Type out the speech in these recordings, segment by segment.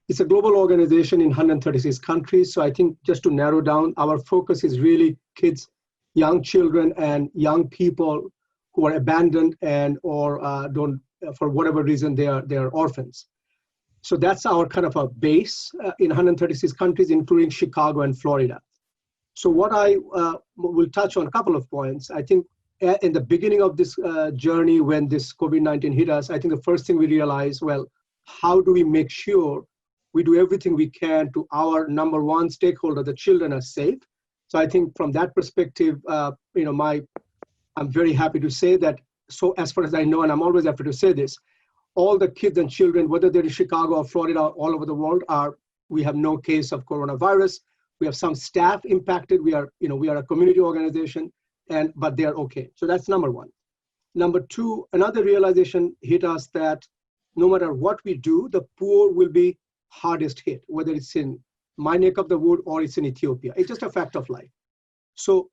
It's a global organization in 136 countries. So I think just to narrow down, our focus is really kids, young children, and young people who are abandoned and or don't, for whatever reason, they are orphans. So that's our kind of a base in 136 countries, including Chicago and Florida. So what I will touch on a couple of points. I think in the beginning of this journey, when this COVID-19 hit us, I think the first thing we realized, well, how do we make sure we do everything we can to our number one stakeholder, the children, are safe? So I think from that perspective, I'm very happy to say that, so as far as I know, and I'm always happy to say this, all the kids and children, whether they're in Chicago or Florida, all over the world, we have no case of coronavirus. We have some staff impacted. We are a community organization, but they are okay. So that's number one. Number two, another realization hit us that no matter what we do, the poor will be hardest hit, whether it's in my neck of the wood or it's in Ethiopia. It's just a fact of life. So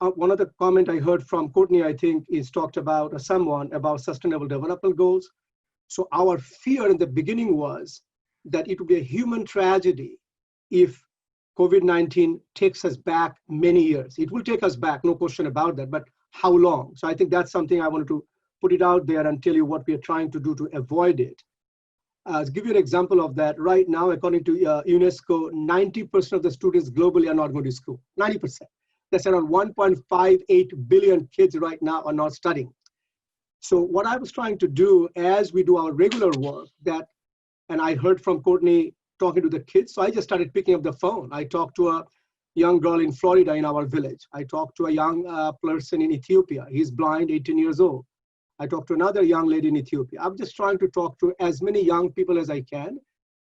one of the comment I heard from Courtney, I think, is talked about someone about sustainable development goals. So our fear in the beginning was that it would be a human tragedy if COVID-19 takes us back many years. It will take us back, no question about that, but how long? So I think that's something I wanted to put it out there and tell you what we are trying to do to avoid it. To give you an example of that, right now, according to UNESCO, 90% of the students globally are not going to school, 90%. That's around 1.58 billion kids right now are not studying. So what I was trying to do as we do our regular work, and I heard from Courtney talking to the kids, so I just started picking up the phone. I talked to a young girl in Florida in our village. I talked to a young person in Ethiopia. He's blind, 18 years old. I talked to another young lady in Ethiopia. I'm just trying to talk to as many young people as I can,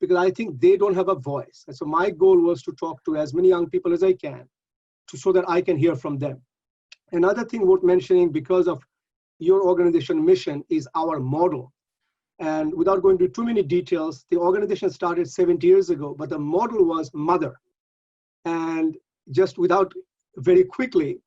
because I think they don't have a voice. And so my goal was to talk to as many young people as I can, so that I can hear from them. Another thing worth mentioning, because of your organization mission, is our model. And without going into too many details, the organization started 70 years ago, but the model was mother. And just very quickly,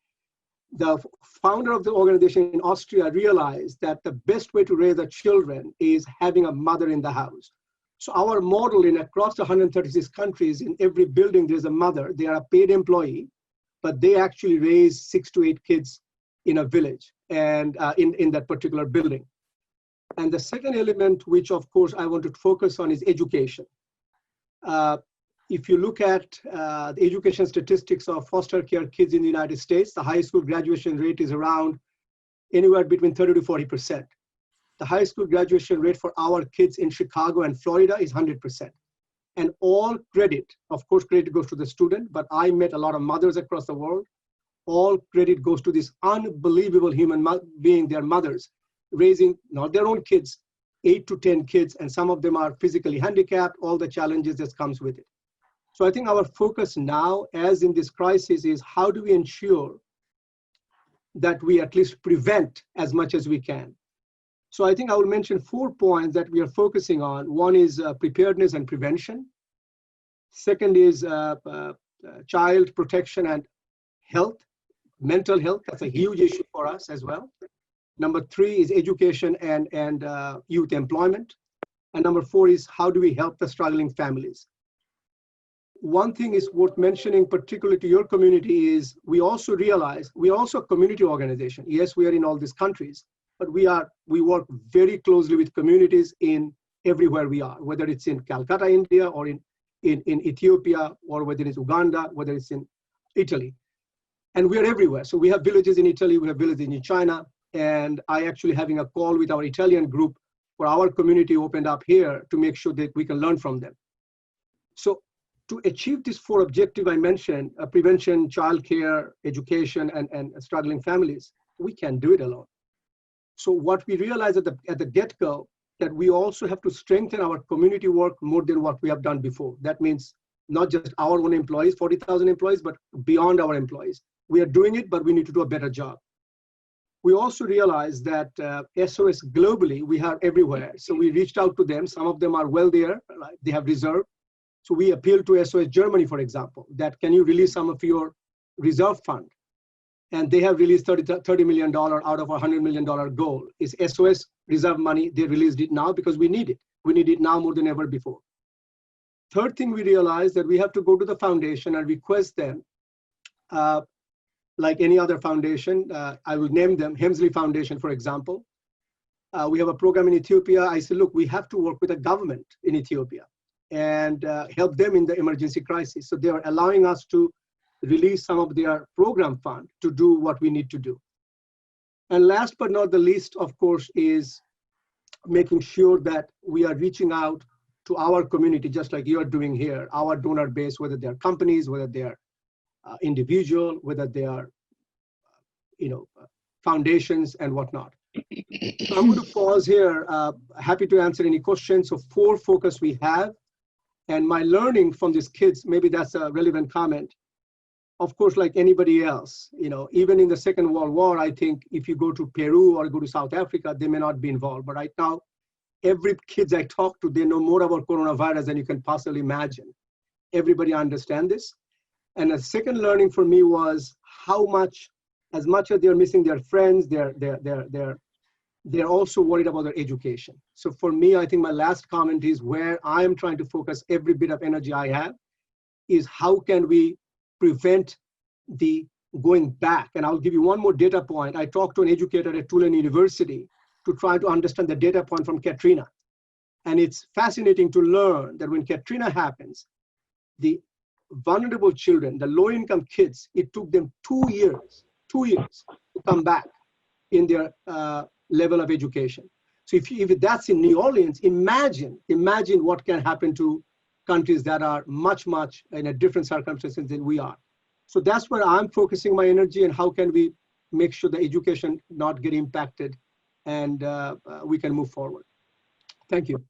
the founder of the organization in Austria realized that the best way to raise the children is having a mother in the house. So our model across the 136 countries, in every building, there's a mother. They are a paid employee, but they actually raise 6 to 8 kids in a village and in that particular building. And the second element, which of course I want to focus on, is education. If you look at the education statistics of foster care kids in the United States, the high school graduation rate is around anywhere between 30 to 40%. The high school graduation rate for our kids in Chicago and Florida is 100%. And all credit, of course, credit goes to the student, but I met a lot of mothers across the world. All credit goes to this unbelievable human being, their mothers, raising not their own kids, 8 to 10 kids, and some of them are physically handicapped, all the challenges that comes with it. So I think our focus now, as in this crisis, is how do we ensure that we at least prevent as much as we can. So I think I will mention 4 points that we are focusing on. One is preparedness and prevention. Second is child protection and health, mental health. That's a huge issue for us as well. Number 3 is education and youth employment. And number 4 is how do we help the struggling families. One thing is worth mentioning, particularly to your community, is we also realize we are also a community organization. Yes, we are in all these countries, but we work very closely with communities in everywhere we are, whether it's in Calcutta, India, or in Ethiopia, or whether it's Uganda, whether it's in Italy. And we are everywhere. So we have villages in Italy, we have villages in China, and I actually having a call with our Italian group for our community opened up here to make sure that we can learn from them. So to achieve these 4 objectives I mentioned, prevention, childcare, education, and struggling families, we can't do it alone. So what we realized at the get-go, that we also have to strengthen our community work more than what we have done before. That means not just our own employees, 40,000 employees, but beyond our employees. We are doing it, but we need to do a better job. We also realized that SOS globally, we have everywhere. So we reached out to them. Some of them are well there, right? They have reserve. So we appealed to SOS Germany, for example, that can you release some of your reserve fund? And they have released $30 million out of a $100 million goal. It's SOS reserve money. They released it now because we need it. We need it now more than ever before. Third thing, we realized that we have to go to the foundation and request them, like any other foundation. I will name them, Hemsley Foundation, for example. We have a program in Ethiopia. I said, look, we have to work with the government in Ethiopia and help them in the emergency crisis. So they are allowing us to release some of their program fund to do what we need to do. And last but not the least, of course, is making sure that we are reaching out to our community, just like you are doing here, our donor base, whether they are companies, whether they are individual, whether they are, foundations and whatnot. So I'm going to pause here. Happy to answer any questions. So 4 focus we have, and my learning from these kids, maybe that's a relevant comment. Of course, like anybody else, even in the Second World War, I think if you go to Peru or go to South Africa, they may not be involved. But right now, every kids I talk to, they know more about coronavirus than you can possibly imagine. Everybody understands this. And the second learning for me was how much, as much as they're missing their friends, they're also worried about their education. So for me, I think my last comment is where I am trying to focus every bit of energy I have is how can we prevent the going back. And I'll give you one more data point. I talked to an educator at Tulane University to try to understand the data point from Katrina. And it's fascinating to learn that when Katrina happens, the vulnerable children, the low-income kids, it took them 2 years to come back in their level of education. So if that's in New Orleans, imagine what can happen to countries that are much in a different circumstances than we are. So that's where I'm focusing my energy, and how can we make sure the education not get impacted and we can move forward. Thank you.